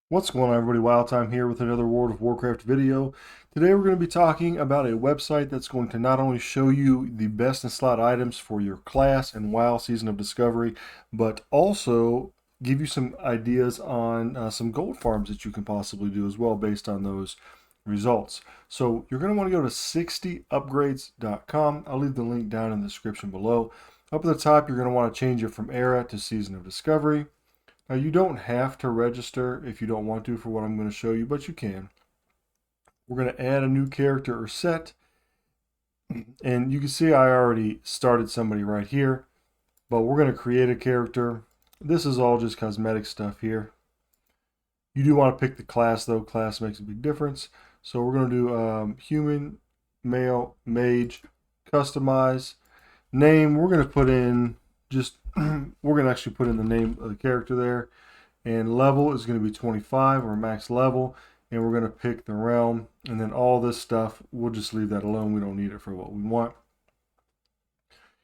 What's going on, everybody? Wild Time here with another World of Warcraft video. Today we're going to be talking about a website that's going to not only show you the best in slot items for your class and WoW Season of Discovery, but also give you some ideas on some gold farms that you can possibly do as well based on those results. So you're going to want to go to 60upgrades.com. I'll leave the link down in the description below. Up at the top, you're going to want to change it from Era to Season of Discovery. Now, you don't have to register if you don't want to for what I'm going to show you, but you can. We're going to add a new character or set. And you can see I already started somebody right here, but we're going to create a character. This is all just cosmetic stuff here. You do want to pick the class, though. Class makes a big difference. So we're going to do human, male, mage, customize. Name, we're going to put in just we're going to actually put in the name of the character there, and level is going to be 25 or max level, and we're going to pick the realm, and then all this stuff we'll just leave that alone. We don't need it for what we want.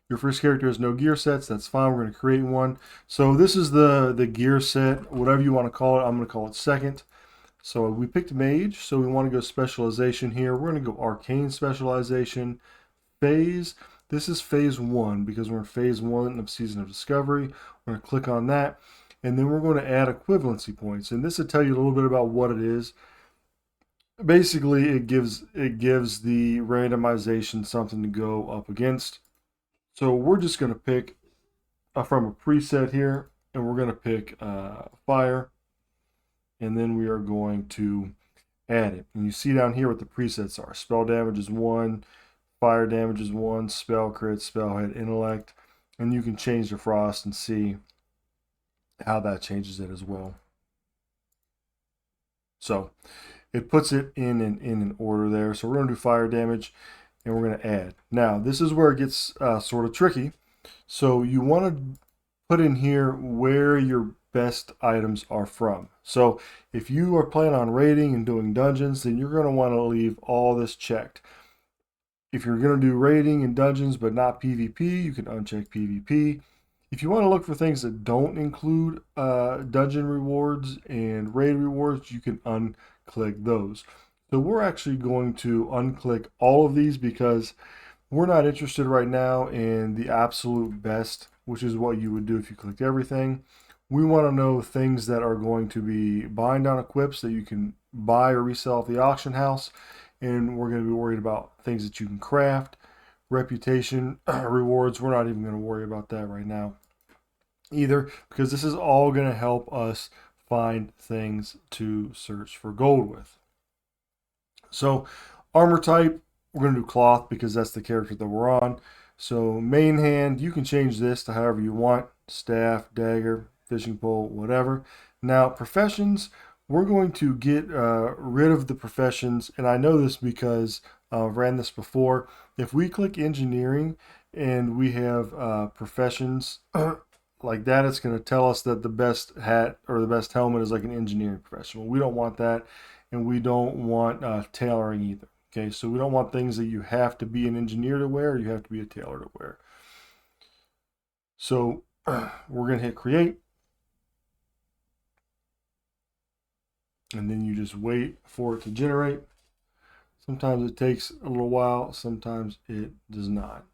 Your first character has no gear sets. That's fine. We're going to create one. So this is the gear set, whatever you want to call it. I'm going to call it second. So we picked mage, so we want to go specialization here. We're going to go arcane specialization. Phase, this is phase 1 because we're in phase 1 of Season of Discovery. We're going to click on that, and then we're going to add equivalency points, and this will tell you a little bit about what it is. Basically, it gives the randomization something to go up against. So we're just going to pick from a preset here, and we're going to pick fire, and then we are going to add it. And you see down here what the presets are. Spell damage is 1, fire damage is 1, spell crit, spell hit, intellect, and you can change the frost and see how that changes it as well. So it puts it in an order there. So we're going to do fire damage, and we're going to add. Now this is where it gets sort of tricky. So you want to put in here where your best items are from. So if you are planning on raiding and doing dungeons, then you're going to want to leave all this checked. If you're going to do raiding and dungeons but not PvP, you can uncheck PvP. If you want to look for things that don't include dungeon rewards and raid rewards, you can unclick those. So we're actually going to unclick all of these because we're not interested right now in the absolute best, which is what you would do if you clicked everything. We want to know things that are going to be bind on equips that you can buy or resell at the auction house. And we're going to be worried about things that you can craft, reputation, rewards. We're not even going to worry about that right now either, because this is all going to help us find things to search for gold with. So armor type, we're going to do cloth because that's the character that we're on. So main hand, you can change this to however you want. Staff, dagger, fishing pole, whatever. Now professions, we're going to get rid of the professions, and I know this because I've ran this before. If we click engineering and we have professions like that, it's going to tell us that the best hat or the best helmet is like an engineering professional. We don't want that, and we don't want tailoring either. Okay, so we don't want things that you have to be an engineer to wear or you have to be a tailor to wear. So we're going to hit create. And then you just wait for it to generate. Sometimes it takes a little while, sometimes it does not.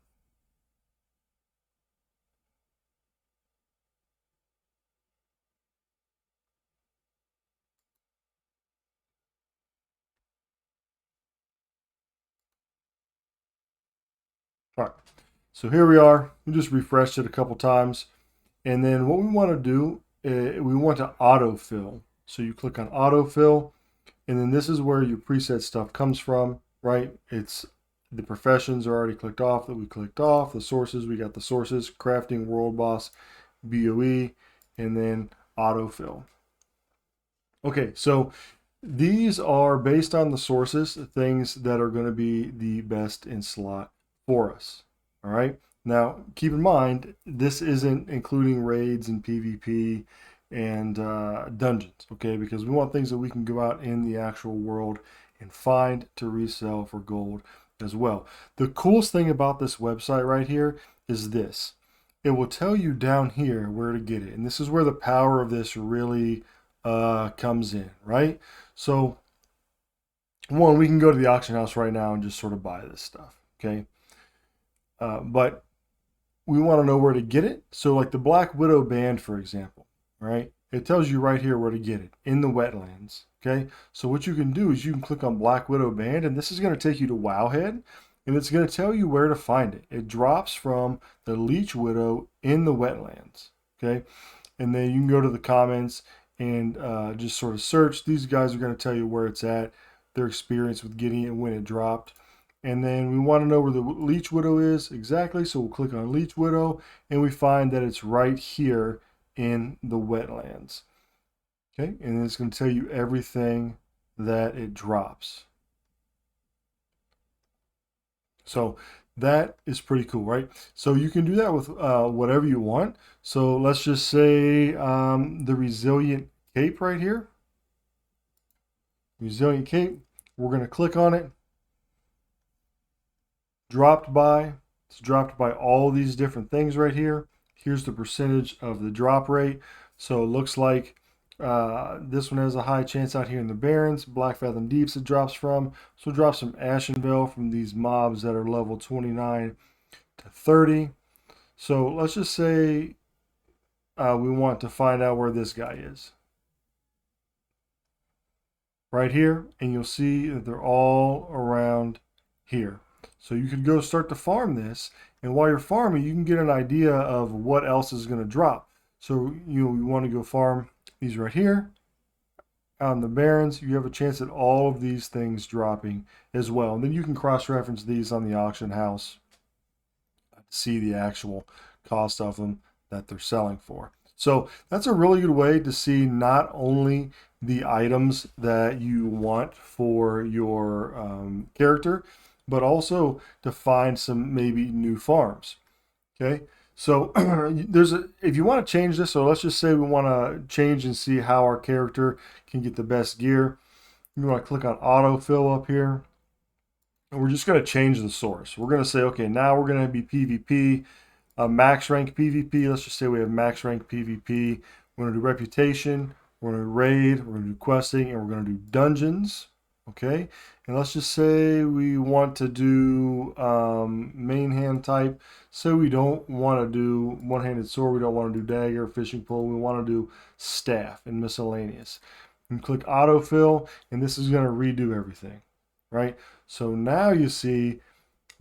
All right, so here we are. We just refreshed it a couple times. And then what we want to do, we want to autofill. So you click on autofill, and then this is where your preset stuff comes from, right? It's the professions are already clicked off that we clicked off. The sources, we got the sources, crafting, world boss, BOE, and then autofill. Okay, so these are based on the sources, things that are going to be the best in slot for us. All right. Now, keep in mind, this isn't including raids and PvP and dungeons, okay? Because we want things that we can go out in the actual world and find to resell for gold as well. The coolest thing about this website right here is this. It will tell you down here where to get it. And this is where the power of this really comes in, right? So one, we can go to the auction house right now and just sort of buy this stuff, okay? But we want to know where to get it. So like the Black Widow band, for example, right? It tells you right here where to get it, in the wetlands, okay? So what you can do is you can click on Black Widow band, and this is going to take you to Wowhead, and it's going to tell you where to find it. It drops from the Leech Widow in the wetlands, okay? And then you can go to the comments and just sort of search. These guys are going to tell you where it's at, their experience with getting it when it dropped. And then we want to know where the Leech Widow is exactly, so we'll click on Leech Widow, and we find that it's right here in the wetlands. Okay, and it's going to tell you everything that it drops. So that is pretty cool, right? So you can do that with whatever you want. So let's just say the Resilient Cape right here. Resilient Cape, we're going to click on it. Dropped by, it's dropped by all these different things right here. Here's the percentage of the drop rate. So it looks like this one has a high chance out here in the Barrens. Black Fathom Deeps it drops from. So it drops from Ashenvale from these mobs that are level 29 to 30. So let's just say we want to find out where this guy is. Right here, and you'll see that they're all around here. So you could go start to farm this, and while you're farming, you can get an idea of what else is going to drop. So you want to go farm these right here. Out in the Barrens, you have a chance at all of these things dropping as well. And then you can cross-reference these on the auction house to see the actual cost of them that they're selling for. So that's a really good way to see not only the items that you want for your character, but also to find some maybe new farms. Okay, so if you want to change this, so let's just say we want to change and see how our character can get the best gear. You want to click on autofill up here, and we're just going to change the source. We're going to say, okay, now we're going to be PvP, max rank PvP. Let's just say we have max rank PvP. We're going to do reputation, we're going to raid, we're going to do questing, and we're going to do dungeons. Okay, and let's just say we want to do main hand type. So we don't want to do one-handed sword, we don't want to do dagger, fishing pole, we want to do staff and miscellaneous. And click autofill, and this is going to redo everything, right? So now you see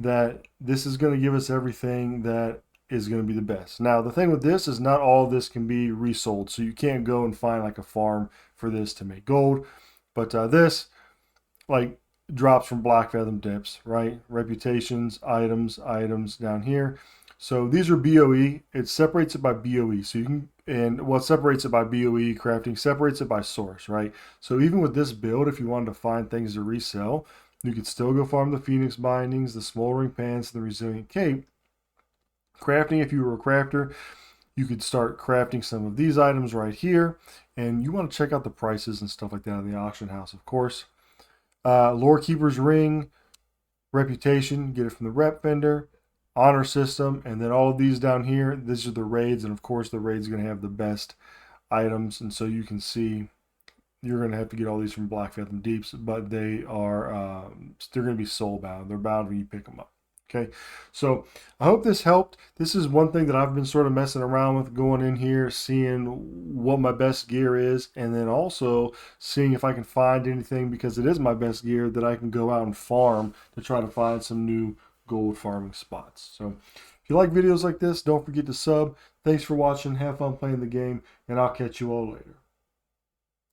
that this is going to give us everything that is going to be the best. Now the thing with this is not all of this can be resold, so you can't go and find like a farm for this to make gold. But this like drops from Black Fathom Dips, right? Reputations, items down here. So these are BOE. It separates it by BOE. So you can, and what separates it by BOE crafting separates it by source, right? So even with this build, if you wanted to find things to resell, you could still go farm the Phoenix Bindings, the Smoldering Pants, and the Resilient Cape. Crafting, if you were a crafter, you could start crafting some of these items right here. And you want to check out the prices and stuff like that in the auction house, of course. Lore Keeper's Ring, Reputation, get it from the rep vendor, Honor System, and then all of these down here, these are the raids, and of course the raid's going to have the best items, and so you can see you're going to have to get all these from Black Fathom Deeps, but they are they're going to be soul bound. They're bound when you pick them up. Okay, so I hope this helped. This is one thing that I've been sort of messing around with, going in here, seeing what my best gear is, and then also seeing if I can find anything, because it is my best gear, that I can go out and farm to try to find some new gold farming spots. So if you like videos like this, don't forget to sub. Thanks for watching. Have fun playing the game, and I'll catch you all later.